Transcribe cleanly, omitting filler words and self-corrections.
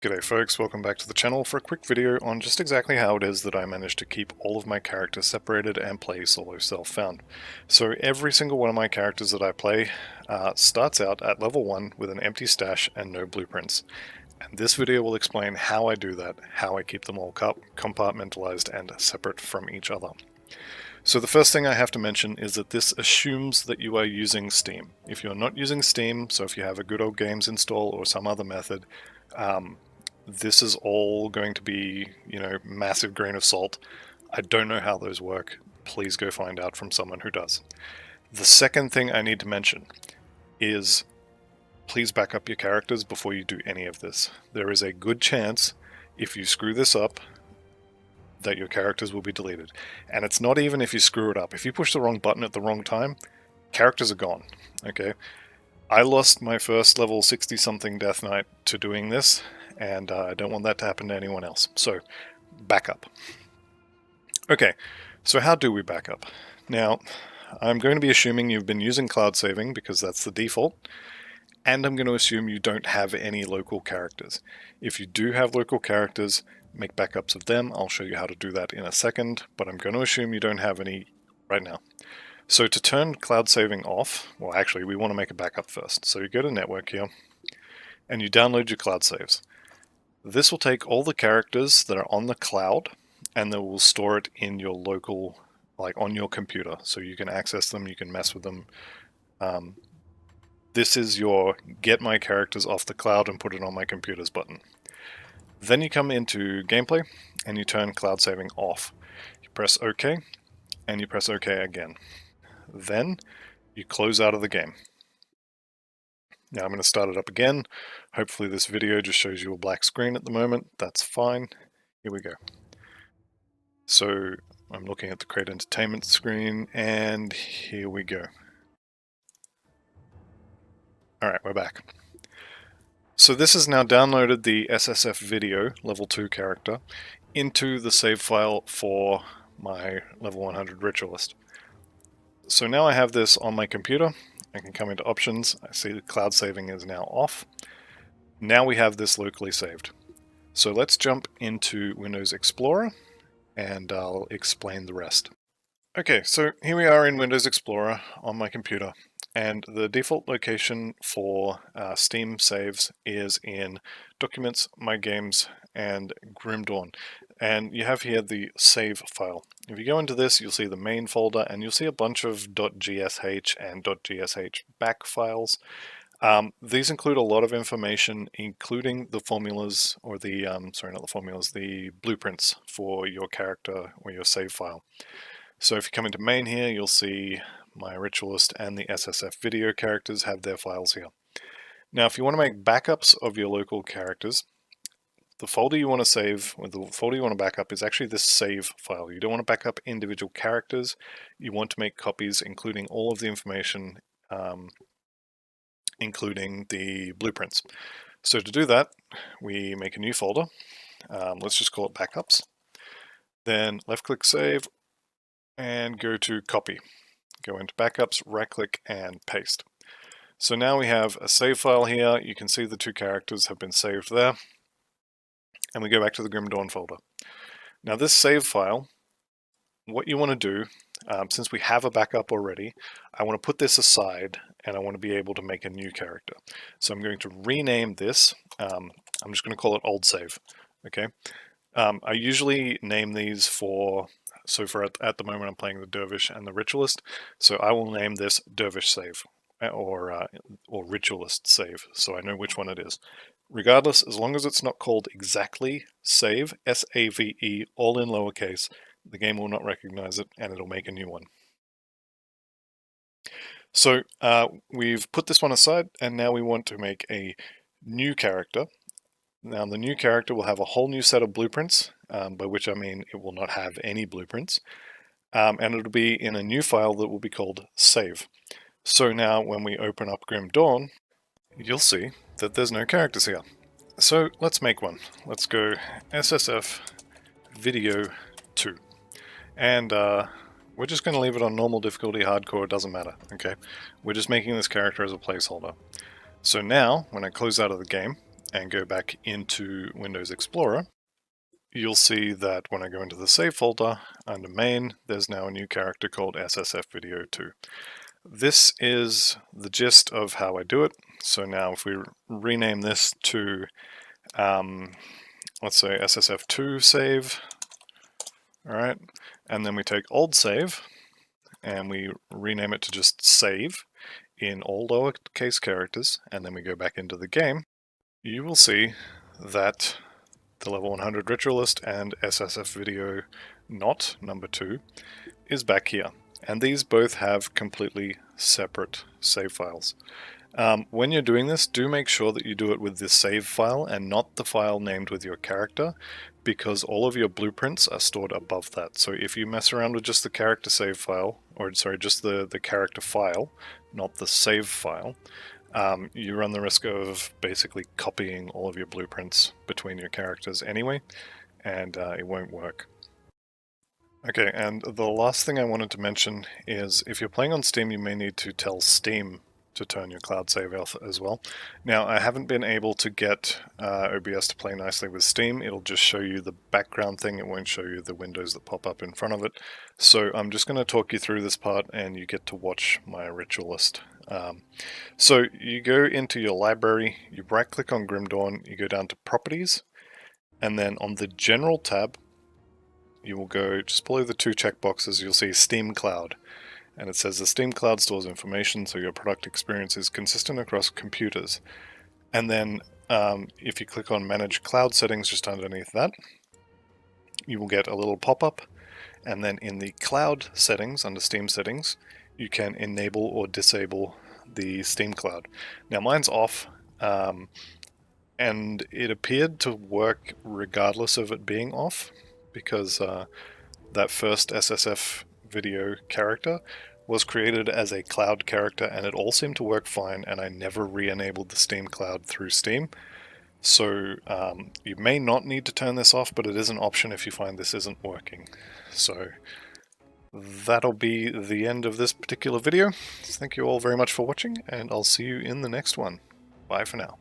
G'day folks, welcome back to the channel for a quick video on just exactly how it is that I managed to keep all of my characters separated and play solo self-found. So every single one of my characters that I play starts out at level 1 with an empty stash and no blueprints. And this video will explain how I do that, how I keep them all compartmentalized and separate from each other. So the first thing I have to mention is that this assumes that you are using Steam. If you're not using Steam, so if you have a good old games install or some other method, this is all going to be, massive grain of salt. I don't know how those work. Please go find out from someone who does. The second thing I need to mention is please back up your characters before you do any of this. There is a good chance, if you screw this up, that your characters will be deleted. And it's not even if you screw it up. If you push the wrong button at the wrong time, characters are gone. Okay? I lost my first level 60-something Death Knight to doing this, and I don't want that to happen to anyone else. So, back up. Okay, so how do we back up? Now, I'm going to be assuming you've been using cloud saving because that's the default, and I'm going to assume you don't have any local characters. If you do have local characters, make backups of them. I'll show you how to do that in a second, but I'm going to assume you don't have any right now. So to turn cloud saving off, well actually we want to make a backup first. So you go to network here, and you download your cloud saves. This will take all the characters that are on the cloud, and they will store it in your local, like on your computer, so you can access them, you can mess with them. This is your get my characters off the cloud and put it on my computers button. Then you come into gameplay, and you turn cloud saving off. You press OK, and you press OK again. Then you close out of the game. Now I'm going to start it up again. Hopefully this video just shows you a black screen at the moment. That's fine. Here we go. So I'm looking at the Create Entertainment screen, and here we go. Alright, we're back. So this has now downloaded the SSF video, level 2 character, into the save file for my level 100 ritualist. So now I have this on my computer. I can come into options. I see the cloud saving is now off. Now we have this locally saved. So let's jump into Windows Explorer, and I'll explain the rest. Okay, so here we are in Windows Explorer on my computer, and the default location for Steam saves is in Documents, My Games, and Grim Dawn. And you have here the save file. If you go into this, you'll see the main folder, and you'll see a bunch of .gsh and .gsh back files. These include a lot of information, including the formulas, or the, sorry, not the formulas, the blueprints for your character or your save file. So if you come into main here, you'll see my ritualist and the SSF video characters have their files here. Now, if you want to make backups of your local characters, the folder you want to save, or the folder you want to backup, is actually this save file. You don't want to backup individual characters. You want to make copies including all of the information, including the blueprints. So to do that, we make a new folder. Let's just call it backups. Then left-click save, and go to copy. Go into backups, right-click, and paste. So now we have a save file here. You can see the two characters have been saved there. And we go back to the Grim Dawn folder. Now this save file, what you want to do, since we have a backup already, I want to put this aside, and I want to be able to make a new character. So I'm going to rename this. I'm just going to call it old save. Okay. I usually name these so for at the moment I'm playing the Dervish and the Ritualist, so I will name this Dervish save, or Ritualist save, so I know which one it is. Regardless, as long as it's not called exactly save, S-A-V-E, all in lowercase, the game will not recognize it, and it'll make a new one. So we've put this one aside, and now we want to make a new character. Now the new character will have a whole new set of blueprints, by which I mean it will not have any blueprints, and it'll be in a new file that will be called save. So now when we open up Grim Dawn, you'll see that there's no characters here. So let's make one. Let's go SSF video 2, and we're just going to leave it on normal difficulty, hardcore, it doesn't matter, okay? We're just making this character as a placeholder. So now, when I close out of the game, and go back into Windows Explorer, you'll see that when I go into the save folder, under main, there's now a new character called SSF Video 2. This is the gist of how I do it. So now if we rename this to, let's say SSF2 save, all right, and then we take old save and we rename it to just save in all lowercase characters, and then we go back into the game, you will see that the level 100 ritualist and SSF video not number 2 is back here. And these both have completely separate save files. When you're doing this, do make sure that you do it with the save file and not the file named with your character, because all of your blueprints are stored above that. So if you mess around with just the character save file, or sorry, just the character file, not the save file, you run the risk of basically copying all of your blueprints between your characters anyway, and it won't work. Okay, and the last thing I wanted to mention is if you're playing on Steam, you may need to tell Steam to turn your cloud save off as well. Now, I haven't been able to get OBS to play nicely with Steam. It'll just show you the background thing. It won't show you the windows that pop up in front of it. So I'm just going to talk you through this part and you get to watch my ritualist. So you go into your library, you right click on Grim Dawn, you go down to Properties, and then on the General tab, you will go just below the 2 checkboxes, you'll see Steam Cloud. And it says the Steam Cloud stores information so your product experience is consistent across computers. And then if you click on Manage Cloud Settings just underneath that, you will get a little pop-up. And then in the Cloud Settings, under Steam Settings, you can enable or disable the Steam Cloud. Now mine's off, and it appeared to work regardless of it being off, because that first SSF video character was created as a cloud character and it all seemed to work fine, and I never re-enabled the Steam Cloud through Steam. So you may not need to turn this off, but it is an option if you find this isn't working. So that'll be the end of this particular video. Thank you all very much for watching, and I'll see you in the next one. Bye for now.